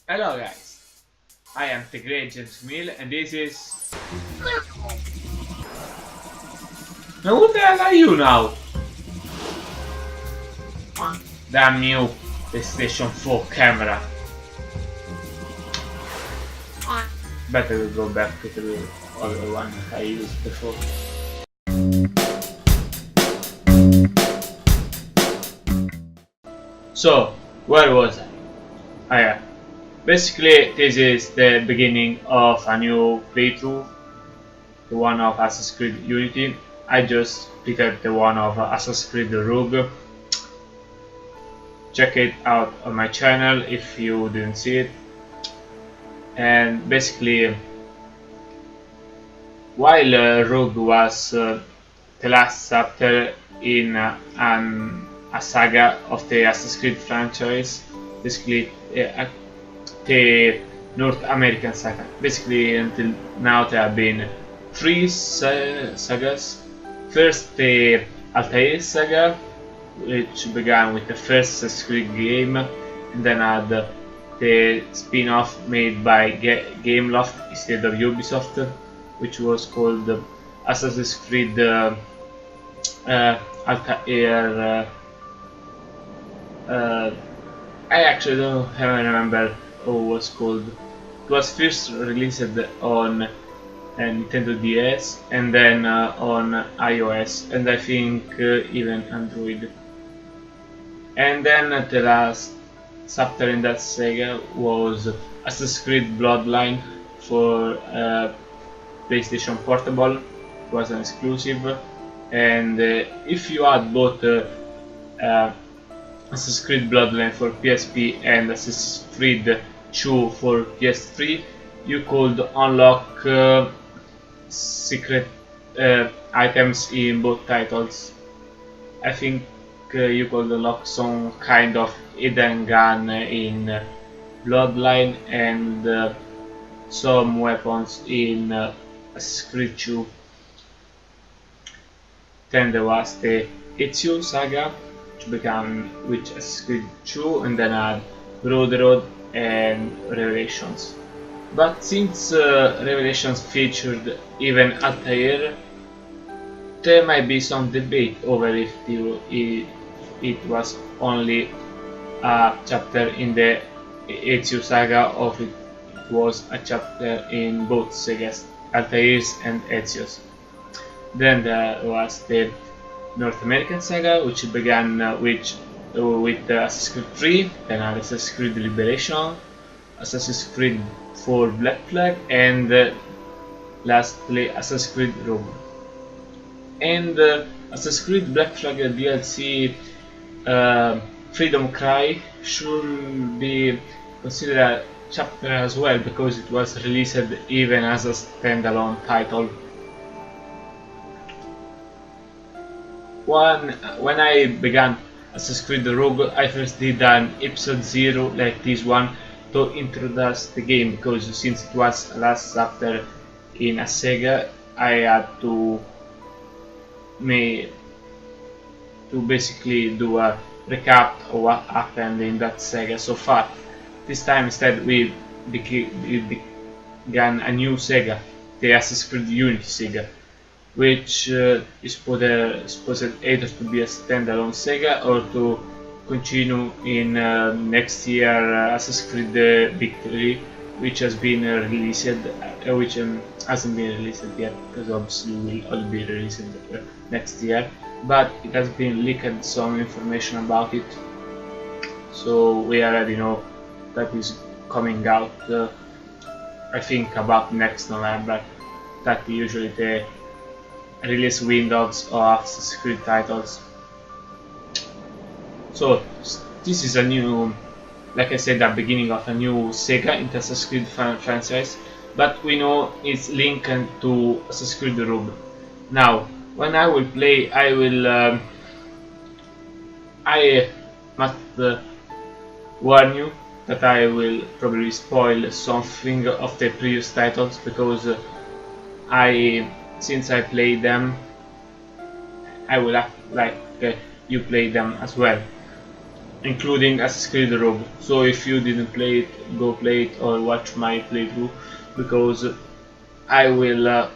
Hello guys, I am the great Gmilh and this is... Now who the hell are you now? Damn you, PlayStation 4 camera. Better we go back to the other one I used before. So, where was I? Basically, this is the beginning of a new playthrough, the one of Assassin's Creed Unity. I just picked the one of Assassin's Creed Rogue. Check it out on my channel if you didn't see it. And basically, while Rogue was the last chapter in a saga of the Assassin's Creed franchise, basically the North American saga. Basically, until now there have been three sagas. First, the Altair saga, which began with the first Assassin's Creed game, and then had the spin-off made by Gmilh instead of Ubisoft, which was called Assassin's Creed Altair. I actually don't remember how it was called. It was first released on Nintendo DS and then on iOS and I think even Android. And then the last chapter in that saga was Assassin's Creed Bloodline for PlayStation Portable. It was an exclusive, and if you had both Assassin's Creed Bloodline for PSP and Assassin's Creed 2 for PS3, you could unlock secret items in both titles. I think you could unlock some kind of hidden gun in Bloodline and some weapons in Assassin's Creed 2. Then there was the Ezio saga, which began with Assassin's Creed 2, and then had Road and Revelations. But since Revelations featured even Altair, there might be some debate over if it was only a chapter in the Ezio saga or if it was a chapter in both sagas, Altair's and Ezio's. Then there was the North American saga, which began with Assassin's Creed 3, then Assassin's Creed Liberation, Assassin's Creed 4 Black Flag, and lastly Assassin's Creed Rogue. And Assassin's Creed Black Flag DLC Freedom Cry should be considered a chapter as well because it was released even as a standalone title. When I began Assassin's Creed Rogue, I first did an episode 0 like this one to introduce the game because since it was the last chapter in a saga, I had to basically do a recap of what happened in that saga so far. This time instead we began a new saga, the Assassin's Creed Unity saga, which is supposed either to be a standalone saga or to continue in next year Assassin's Creed Victory, which has been released, which hasn't been released yet because obviously will all be released next year, but it has been leaked some information about it, so we already know that is coming out. I think about next November. That usually the release windows of Assassin's Creed titles. So this is a new, like I said, the beginning of a new saga in the Assassin's Creed franchise, but we know it's linked to Assassin's Creed Rogue. Now, when I will play, I must warn you that I will probably spoil something of the previous titles because since I played them, I will act like you play them as well. including Assassin's Creed Rogue. So if you didn't play it, go play it or watch my playthrough, because I will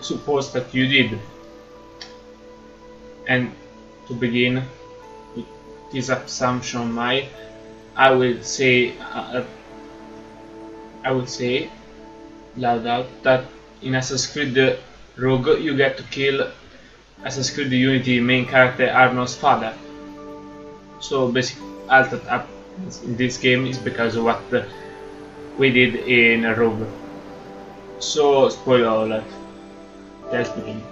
suppose that you did. And to begin with this assumption, I will say loud out that in Assassin's Creed Rogue you get to kill Assassin's Creed Unity main character Arno's father. So basically, all that happens in this game is because of what we did in Rogue. So spoiler alert. Let's begin.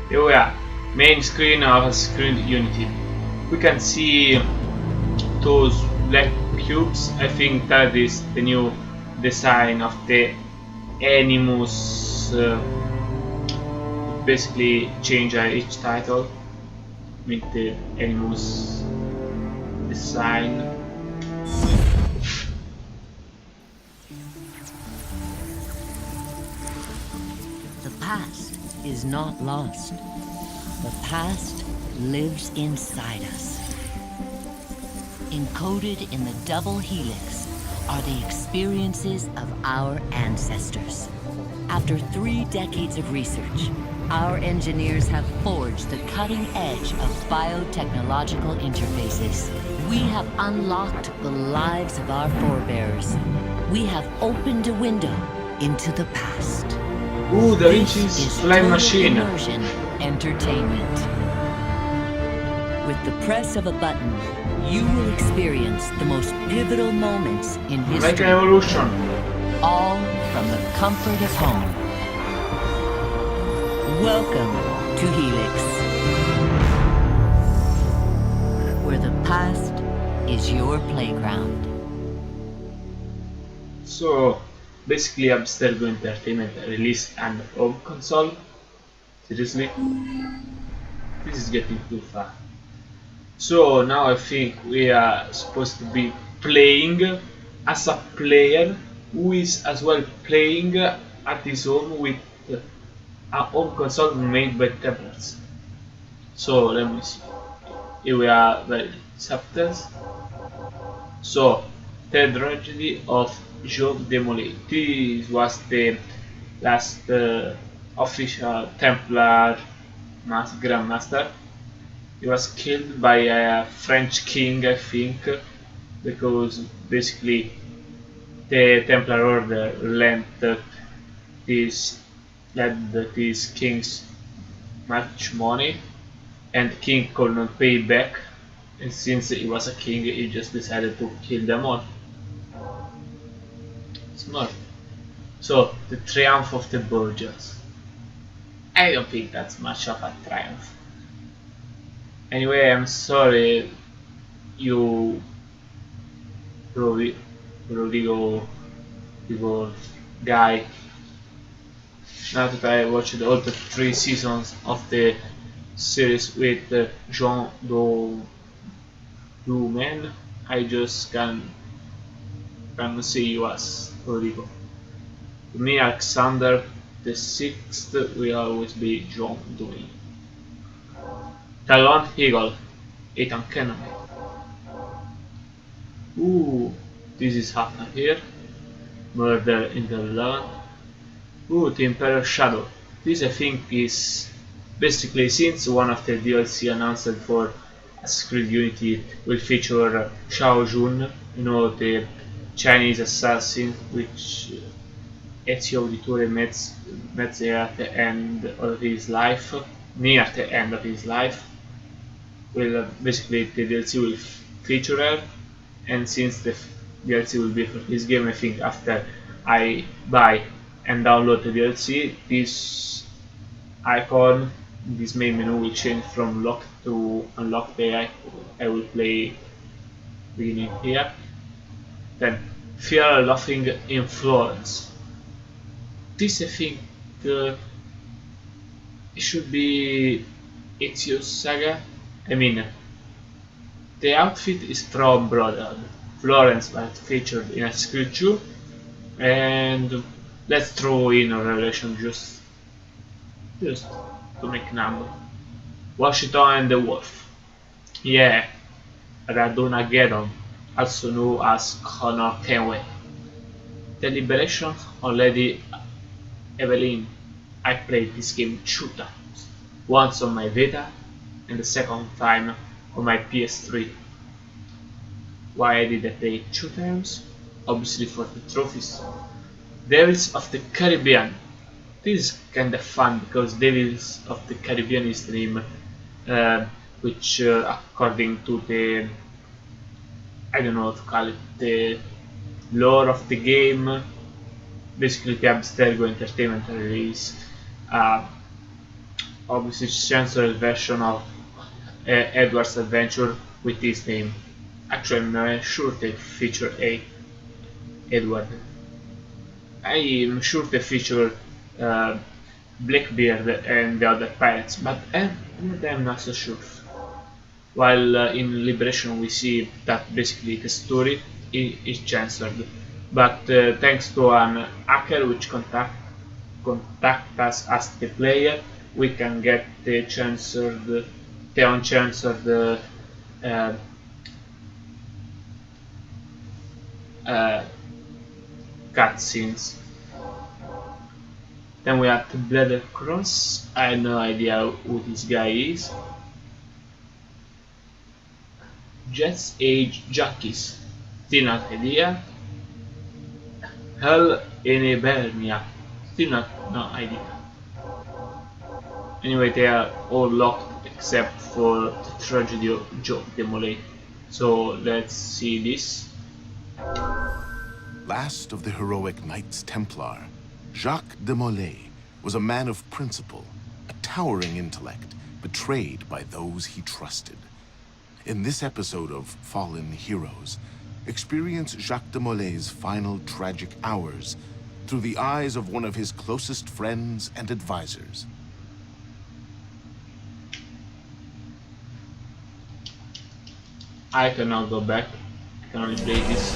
Here we are, main screen of Assassin's Creed Unity. We can see those black cubes. I think that is the new design of the Animus. Basically change each title with the Animus design. The past is not lost. The past lives inside us. Encoded in the double helix are the experiences of our ancestors. After 3 decades of research, our engineers have forged the cutting edge of biotechnological interfaces. We have unlocked the lives of our forebears. We have opened a window into the past. Ooh, Da Vinci's flying machine. Immersion entertainment. With the press of a button, you will experience the most pivotal moments in history. Like an evolution. All from the comfort of home. Welcome to Helix, where the past is your playground. So basically, Abstergo Entertainment released an home console. Seriously, this is getting too far. So now I think we are supposed to be playing as a player who is as well playing at his home with a home console made by Templars. So let me see. Here we are, the chapters. So, the tragedy of Gmilh. This was the last official Templar Grandmaster. He was killed by a French king, I think, because basically the Templar Order lent these kings much money, and the king could not pay back, and since he was a king he just decided to kill them all. Smart. So, the triumph of the Borgias. I don't think that's much of a triumph. Anyway, I'm sorry you Rodrigo guy. Now that I watched all the 3 seasons of the series with Jean Duman, I just can see you as Rodrigo. To me, Alexander the Sixth will always be John Dewey. Talon Eagle, Ethan Kennedy. Ooh, this is happening here. Murder in the Levant. Ooh, the Imperial Shadow. This I think is basically, since one of the DLC announced for Assassin's Creed Unity will feature Xiao Jun, you know, the Chinese assassin which Ezio Auditore met at the end of his life, near the end of his life. will basically the DLC will feature her, and since the DLC will be for this game, I think after I buy and download the DLC, this icon, this main menu will change from locked to unlocked AI. I will play beginning here. Then Fear Laughing in Florence. This I think it should be Ezio Saga. I mean, the outfit is from Brotherhood. Florence was featured in Assassin's Creed 2, and let's throw in a revelation just to make number. Washington and the Wolf. Yeah, Radonageddon, also known as Connor Kenway. The Liberation on Lady Evelyn. I played this game 2 times. Once on my Vita and the second time on my PS3. Why did I play it 2 times? Obviously for the trophies. Devils of the Caribbean. This is kinda fun because Devils of the Caribbean is the name which according to the, I don't know what to call it, the lore of the game, basically the Abstergo Entertainment release obviously censored version of Edward's adventure with this name. Actually, I'm not sure they feature Edward. I am sure they feature Blackbeard and the other pirates, but I'm not so sure. While in Liberation we see that basically the story is censored, but thanks to an hacker which contact us as the player, we can get the uncensored cutscenes. Then we have the Bladder Cross. I have no idea who this guy is. Jet's Age Jockeys. Still not idea. Hell in Hibernia. Still no idea. Anyway, they are all locked except for the tragedy of Jacques de Molay. So let's see this. Last of the heroic Knights Templar, Jacques de Molay was a man of principle, a towering intellect, betrayed by those he trusted. In this episode of Fallen Heroes, experience Jacques de Molay's final tragic hours through the eyes of one of his closest friends and advisors. I cannot go back. I can only play this.